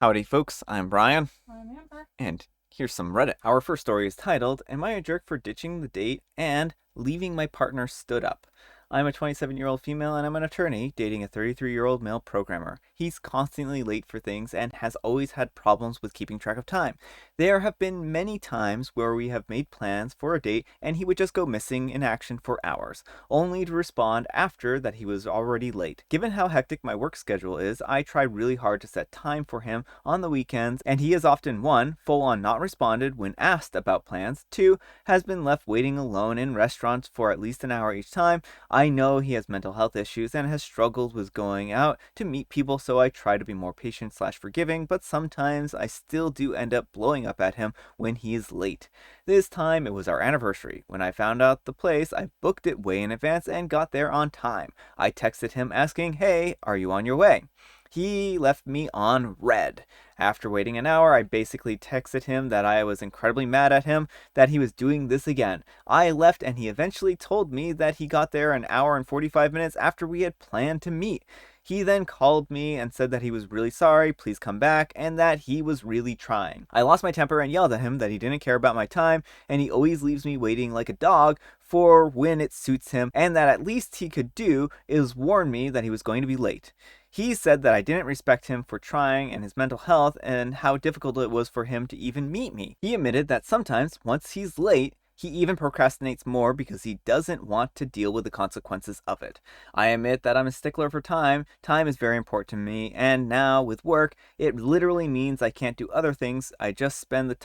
Howdy folks, I'm Brian, I'm Amber. and here's some Reddit. Our first story is titled, Am I a Jerk for Ditching the Date and Leaving My Partner Stood Up? I'm a 27-year-old female and I'm an attorney dating a 33-year-old male programmer. He's constantly late for things and has always had problems with keeping track of time. There have been many times where we have made plans for a date and he would just go missing in action for hours, only to respond after that he was already late. Given how hectic my work schedule is, I try really hard to set time for him on the weekends, and he has often, one, full on not responded when asked about plans, two, has been left waiting alone in restaurants for at least an hour each time. I know he has mental health issues and has struggled with going out to meet people, so I try to be more patient slash forgiving, but sometimes I still do end up blowing up at him when he is late. This time it was our anniversary. When I found out the place, I booked it way in advance and got there on time. I texted him asking, "Hey, are you on your way?" He left me on red. After waiting an hour, I basically texted him that I was incredibly mad at him that he was doing this again. I left and he eventually told me that he got there an hour and 45 minutes after we had planned to meet. He then called me and said that he was really sorry, please come back, and that he was really trying. I lost my temper and yelled at him that he didn't care about my time and he always leaves me waiting like a dog for when it suits him, and that at least he could do is warn me that he was going to be late. He said that I didn't respect him for trying and his mental health and how difficult it was for him to even meet me. He admitted that sometimes, once he's late, he even procrastinates more because he doesn't want to deal with the consequences of it. I admit that I'm a stickler for time. Time is very important to me, and now with work, it literally means I can't do other things. I just spend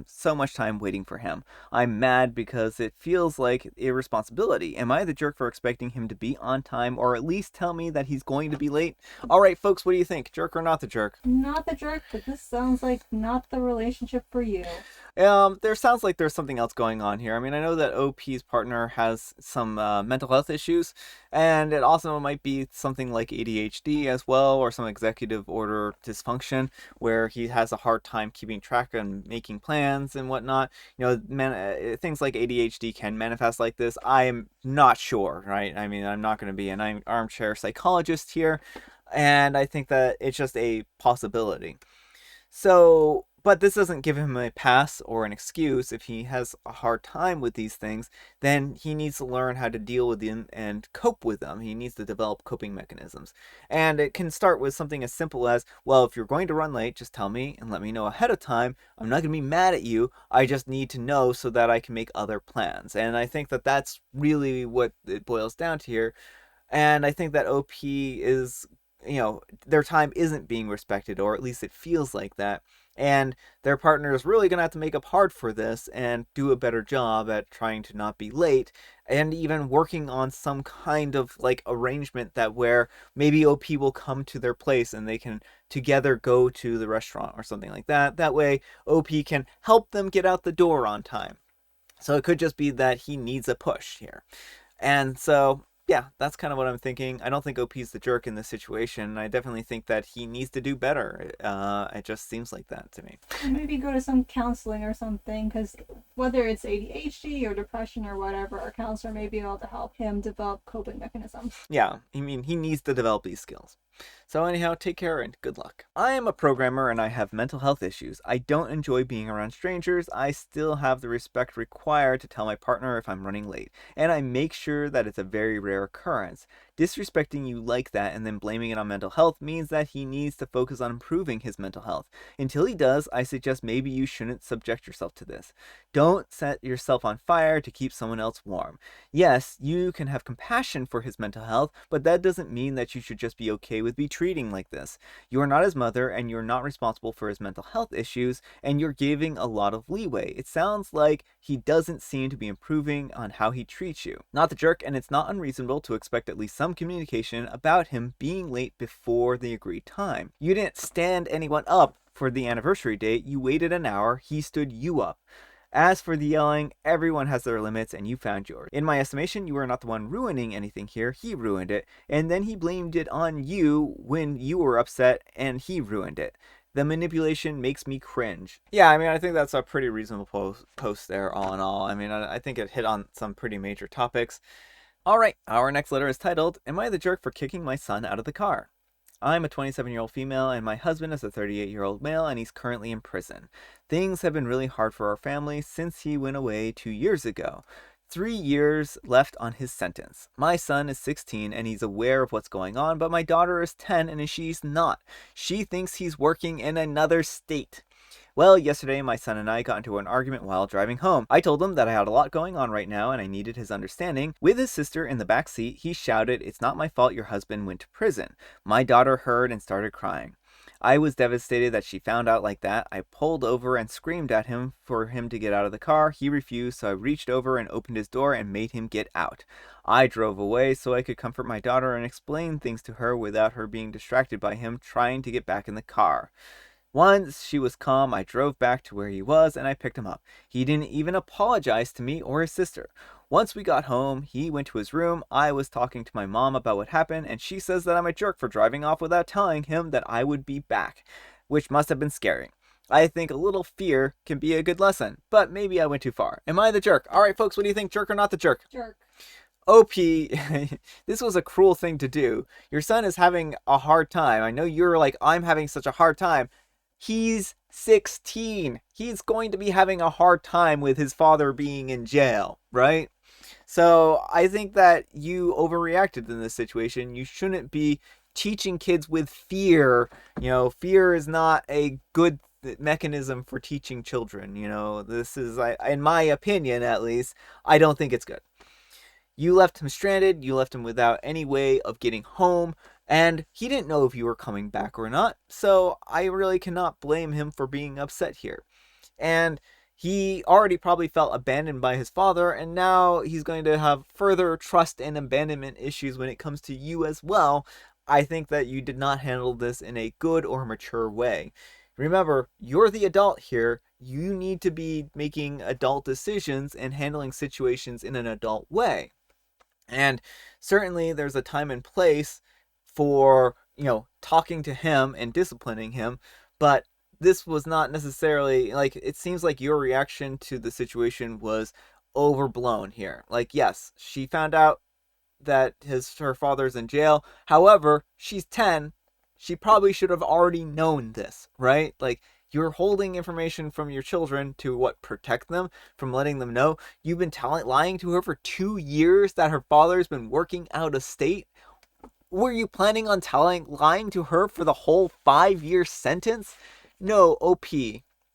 so much time waiting for him. I'm mad because it feels like irresponsibility. Am I the jerk for expecting him to be on time or at least tell me that he's going to be late? All right, folks, what do you think? Jerk or not the jerk? Not the jerk, but this sounds like not the relationship for you. There sounds like there's something else going on here. I mean, I know that OP's partner has some mental health issues, and it also might be something like ADHD as well, or some executive order dysfunction, where he has a hard time keeping track and making plans and whatnot. Things like ADHD can manifest like this. I am not sure, right? I mean, I'm not going to be an armchair psychologist here, and I think that it's just a possibility. So, but this doesn't give him a pass or an excuse. If he has a hard time with these things, then he needs to learn how to deal with them and cope with them. He needs to develop coping mechanisms. And it can start with something as simple as, well, if you're going to run late, just tell me and let me know ahead of time. I'm not going to be mad at you. I just need to know so that I can make other plans. And I think that that's really what it boils down to here. And I think that OP is, their time isn't being respected, or at least it feels like that. And their partner is really going to have to make up hard for this and do a better job at trying to not be late, and even working on some kind of like arrangement that where maybe OP will come to their place and they can together go to the restaurant or something like that. That way, OP can help them get out the door on time. So it could just be that he needs a push here. And so, yeah, that's kind of what I'm thinking. I don't think OP's the jerk in this situation. I definitely think that he needs to do better. It just seems like that to me. Maybe go to some counseling or something, because whether it's ADHD or depression or whatever, a counselor may be able to help him develop coping mechanisms. Yeah, I mean, he needs to develop these skills. So, anyhow, take care and good luck. I am a programmer and I have mental health issues. I don't enjoy being around strangers. I still have the respect required to tell my partner if I'm running late, and I make sure that it's a very rare occurrence. Disrespecting you like that and then blaming it on mental health means that he needs to focus on improving his mental health. Until he does, I suggest maybe you shouldn't subject yourself to this. Don't set yourself on fire to keep someone else warm. Yes, you can have compassion for his mental health, but that doesn't mean that you should just be okay with be treating like this. You are not his mother and you're not responsible for his mental health issues, and you're giving a lot of leeway. It sounds like he doesn't seem to be improving on how he treats you. Not the jerk, and it's not unreasonable to expect at least some communication about him being late before the agreed time. You didn't stand anyone up for the anniversary date, you waited an hour, he stood you up. As for the yelling, everyone has their limits and you found yours. In my estimation, you are not the one ruining anything here, he ruined it, and then he blamed it on you when you were upset and he ruined it. The manipulation makes me cringe. Yeah, I mean, I think that's a pretty reasonable post there, all in all. I mean, I think it hit on some pretty major topics. Alright, our next letter is titled, Am I the jerk for kicking my son out of the car? I'm a 27-year-old female, and my husband is a 38-year-old male, and he's currently in prison. Things have been really hard for our family since he went away 2 years ago. 3 years left on his sentence. My son is 16 and he's aware of what's going on, but my daughter is 10 and she's not. She thinks he's working in another state. Well, yesterday my son and I got into an argument while driving home. I told him that I had a lot going on right now and I needed his understanding. With his sister in the back seat, he shouted, "It's not my fault your husband went to prison." My daughter heard and started crying. I was devastated that she found out like that. I pulled over and screamed at him for him to get out of the car. He refused, so I reached over and opened his door and made him get out. I drove away so I could comfort my daughter and explain things to her without her being distracted by him trying to get back in the car. Once she was calm, I drove back to where he was and I picked him up. He didn't even apologize to me or his sister. Once we got home, he went to his room. I was talking to my mom about what happened, and she says that I'm a jerk for driving off without telling him that I would be back, which must have been scary. I think a little fear can be a good lesson, but maybe I went too far. Am I the jerk? All right, folks, what do you think? Jerk or not the jerk? Jerk. OP, this was a cruel thing to do. Your son is having a hard time. I know you're like, I'm having such a hard time. He's 16. He's going to be having a hard time with his father being in jail, right? So I think that you overreacted in this situation. You shouldn't be teaching kids with fear. Fear is not a good mechanism for teaching children. This is, in my opinion at least, I don't think it's good. You left him stranded, you left him without any way of getting home, and he didn't know if you were coming back or not, so I really cannot blame him for being upset here. And he already probably felt abandoned by his father, and now he's going to have further trust and abandonment issues when it comes to you as well. I think that you did not handle this in a good or mature way. Remember, you're the adult here. You need to be making adult decisions and handling situations in an adult way. And certainly there's a time and place for, talking to him and disciplining him, but this was not necessarily, like, it seems like your reaction to the situation was overblown here. Like, yes, she found out that her father's in jail. However, she's 10. She probably should have already known this, right? Like, you're holding information from your children to protect them from letting them know. You've been lying to her for 2 years that her father's been working out of state. Were you planning on lying to her for the whole 5-year sentence? No, OP.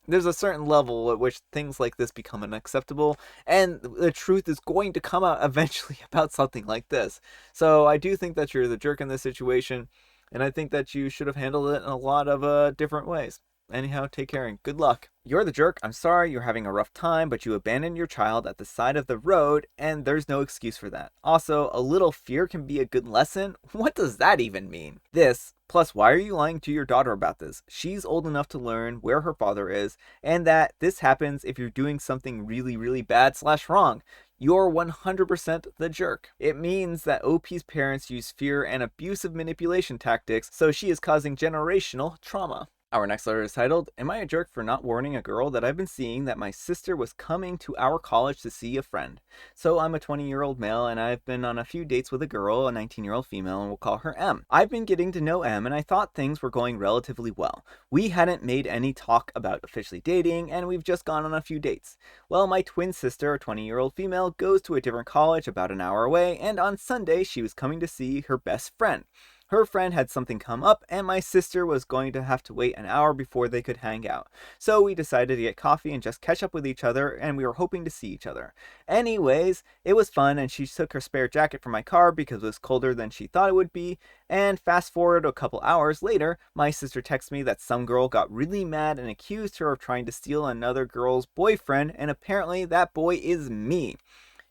There's a certain level at which things like this become unacceptable, and the truth is going to come out eventually about something like this. So I do think that you're the jerk in this situation, and I think that you should have handled it in a lot of different ways. Anyhow, take care and good luck. You're the jerk. I'm sorry you're having a rough time, but you abandoned your child at the side of the road, and there's no excuse for that. Also, a little fear can be a good lesson. What does that even mean? Plus, why are you lying to your daughter about this? She's old enough to learn where her father is, and that this happens if you're doing something really, really bad/wrong. You're 100% the jerk. It means that OP's parents use fear and abusive manipulation tactics, so she is causing generational trauma. Our next letter is titled, "Am I a jerk for not warning a girl that I've been seeing that my sister was coming to our college to see a friend?" So I'm a 20-year-old male and I've been on a few dates with a girl, a 19-year-old female, and we'll call her M. I've been getting to know M and I thought things were going relatively well. We hadn't made any talk about officially dating and we've just gone on a few dates. Well, my twin sister, a 20-year-old female, goes to a different college about an hour away, and on Sunday she was coming to see her best friend. Her friend had something come up, and my sister was going to have to wait an hour before they could hang out. So we decided to get coffee and just catch up with each other, and we were hoping to see each other. Anyways, it was fun, and she took her spare jacket from my car because it was colder than she thought it would be. And fast forward a couple hours later, my sister texts me that some girl got really mad and accused her of trying to steal another girl's boyfriend, and apparently that boy is me.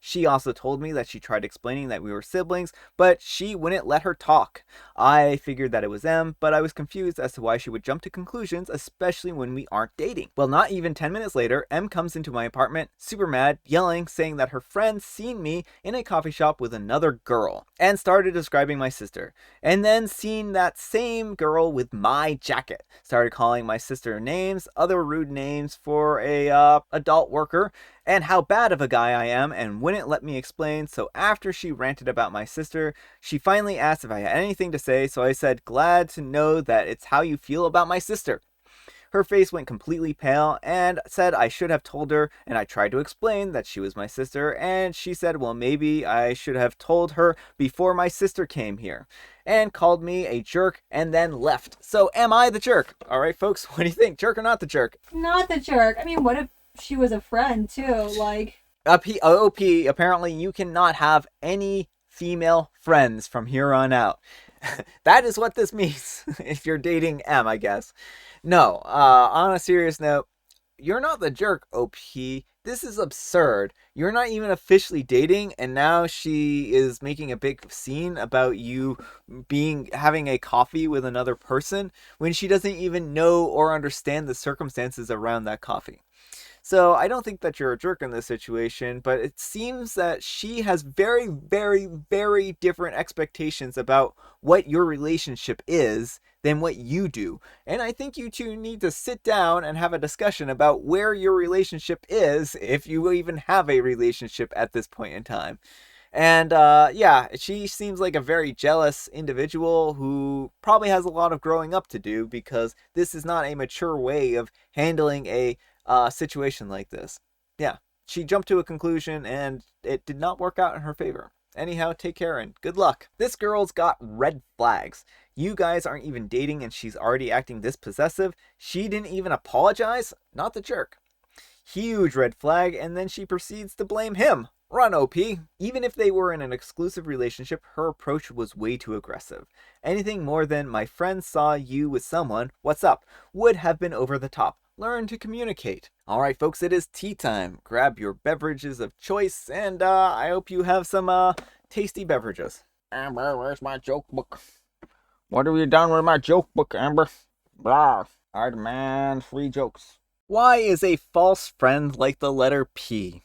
She also told me that she tried explaining that we were siblings, but she wouldn't let her talk. I figured that it was M, but I was confused as to why she would jump to conclusions, especially when we aren't dating. Well, not even 10 minutes later, M comes into my apartment, super mad, yelling, saying that her friend seen me in a coffee shop with another girl, and started describing my sister. And then seen that same girl with my jacket. Started calling my sister names, other rude names for a adult worker, and how bad of a guy I am, and when wouldn't let me explain, so after she ranted about my sister, she finally asked if I had anything to say, so I said, glad to know that it's how you feel about my sister. Her face went completely pale and said I should have told her, and I tried to explain that she was my sister, and she said, well, maybe I should have told her before my sister came here, and called me a jerk and then left. So am I the jerk? All right, folks, what do you think? Jerk or not the jerk? Not the jerk. I mean, what if she was a friend too? Like, OP, apparently you cannot have any female friends from here on out. That is what this means if you're dating M, I guess. No, on a serious note, you're not the jerk, OP. This is absurd. You're not even officially dating, and now she is making a big scene about you having a coffee with another person when she doesn't even know or understand the circumstances around that coffee. So I don't think that you're a jerk in this situation, but it seems that she has very, very, very different expectations about what your relationship is than what you do. And I think you two need to sit down and have a discussion about where your relationship is, if you even have a relationship at this point in time. And yeah, she seems like a very jealous individual who probably has a lot of growing up to do, because this is not a mature way of handling a situation like this. Yeah, she jumped to a conclusion and it did not work out in her favor. Anyhow, take care and good luck. This girl's got red flags. You guys aren't even dating and she's already acting this possessive. She didn't even apologize? Not the jerk. Huge red flag, and then she proceeds to blame him. Run, OP. Even if they were in an exclusive relationship, her approach was way too aggressive. Anything more than, my friend saw you with someone, what's up, would have been over the top. Learn to communicate. Alright, folks, it is tea time. Grab your beverages of choice, and I hope you have some tasty beverages. Amber, where's my joke book? What have you done with my joke book, Amber? Blah. I demand free jokes. Why is a false friend like the letter P?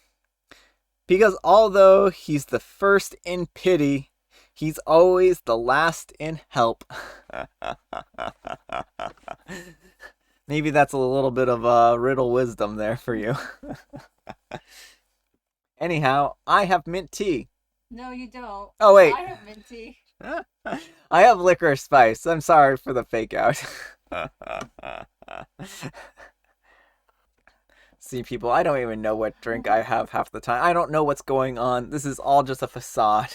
Because although he's the first in pity, he's always the last in help. Maybe that's a little bit of riddle wisdom there for you. Anyhow, I have mint tea. no, you don't. Oh, wait. I have mint tea. I have licorice spice. I'm sorry for the fake out. See, people, I don't even know what drink I have half the time. I don't know what's going on. This is all just a facade.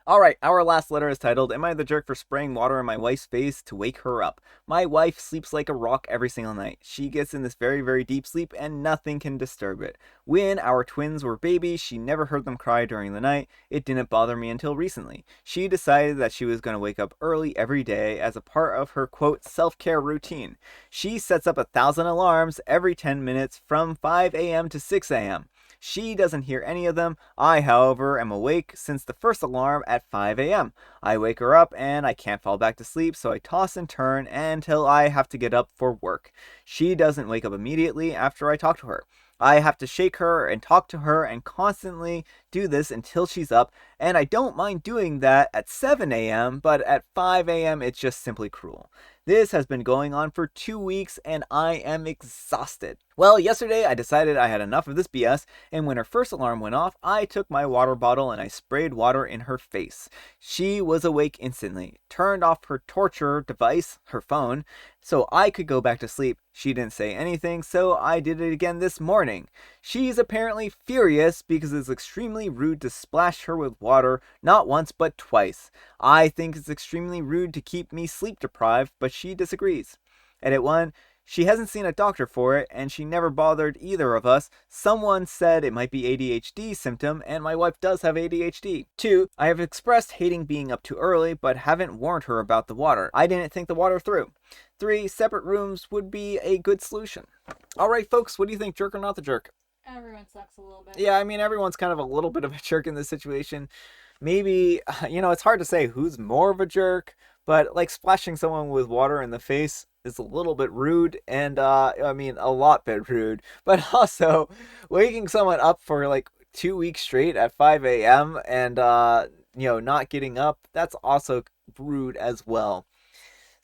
Alright, our last letter is titled, Am I the jerk for spraying water in my wife's face to wake her up? My wife sleeps like a rock every single night. She gets in this very, very deep sleep and nothing can disturb it. When our twins were babies, she never heard them cry during the night. It didn't bother me until recently. She decided that she was going to wake up early every day as a part of her, quote, self-care routine. She sets up 1,000 alarms every 10 minutes from 5 a.m. to 6 a.m. She doesn't hear any of them. I, however, am awake since the first alarm at 5 a.m. I wake her up and I can't fall back to sleep, so I toss and turn until I have to get up for work. She doesn't wake up immediately after I talk to her. I have to shake her and talk to her and constantly do this until she's up, and I don't mind doing that at 7 a.m., but at 5 a.m. it's just simply cruel. This has been going on for 2 weeks and I am exhausted. Well, yesterday I decided I had enough of this BS, and when her first alarm went off, I took my water bottle and I sprayed water in her face. She was awake instantly, turned off her torture device, her phone, so I could go back to sleep. She didn't say anything, so I did it again this morning. She's apparently furious because it's extremely rude to splash her with water, not once but twice. I think it's extremely rude to keep me sleep deprived, but she disagrees. Edit 1. She hasn't seen a doctor for it, and she never bothered either of us. Someone said it might be ADHD symptom, and my wife does have ADHD. 2. I have expressed hating being up too early, but haven't warned her about the water. I didn't think the water through. 3. Separate rooms would be a good solution. Alright, folks, what do you think, jerk or not the jerk? Everyone sucks a little bit. Yeah, I mean, everyone's kind of a little bit of a jerk in this situation. Maybe, it's hard to say who's more of a jerk, but like splashing someone with water in the face is a little bit rude, and a lot bit rude. But also, waking someone up for like 2 weeks straight at 5 a.m. and not getting up, that's also rude as well.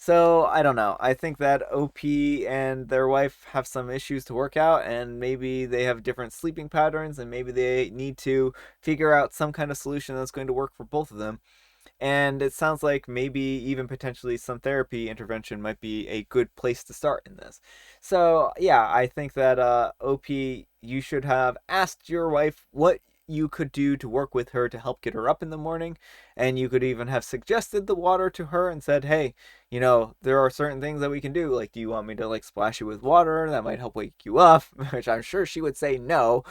So I don't know. I think that OP and their wife have some issues to work out, and maybe they have different sleeping patterns, and maybe they need to figure out some kind of solution that's going to work for both of them. And it sounds like maybe even potentially some therapy intervention might be a good place to start in this. So, yeah, I think that OP, you should have asked your wife what you could do to work with her to help get her up in the morning. And you could even have suggested the water to her and said, hey, there are certain things that we can do. Like, do you want me to like splash you with water? That might help wake you up, which I'm sure she would say no.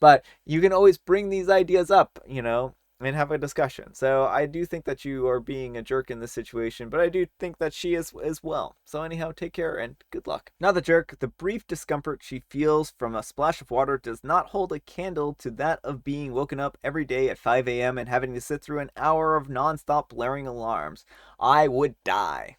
But you can always bring these ideas up, and have a discussion. So I do think that you are being a jerk in this situation, but I do think that she is as well. So anyhow, take care and good luck. Not the jerk. The brief discomfort she feels from a splash of water does not hold a candle to that of being woken up every day at 5 a.m. and having to sit through an hour of nonstop blaring alarms. I would die.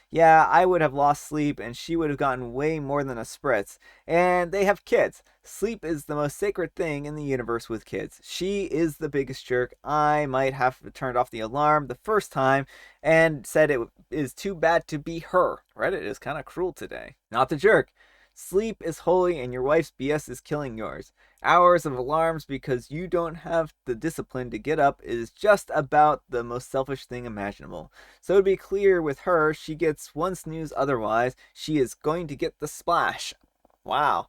Yeah, I would have lost sleep and she would have gotten way more than a spritz. And they have kids. Sleep is the most sacred thing in the universe with kids. She is the biggest jerk. I might have turned off the alarm the first time and said it is too bad to be her. Reddit is kind of cruel today. Not the jerk. Sleep is holy and your wife's BS is killing yours. Hours of alarms because you don't have the discipline to get up is just about the most selfish thing imaginable. So to be clear with her, she gets one snooze otherwise, she is going to get the splash. Wow.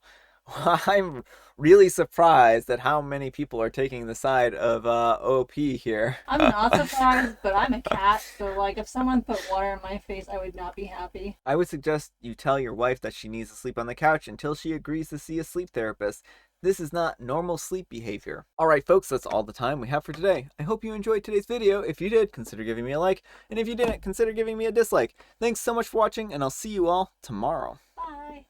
I'm really surprised at how many people are taking the side of OP here. I'm not surprised, but I'm a cat, so like if someone put water in my face, I would not be happy. I would suggest you tell your wife that she needs to sleep on the couch until she agrees to see a sleep therapist. This is not normal sleep behavior. Alright folks, that's all the time we have for today. I hope you enjoyed today's video. If you did, consider giving me a like, and if you didn't, consider giving me a dislike. Thanks so much for watching, and I'll see you all tomorrow. Bye.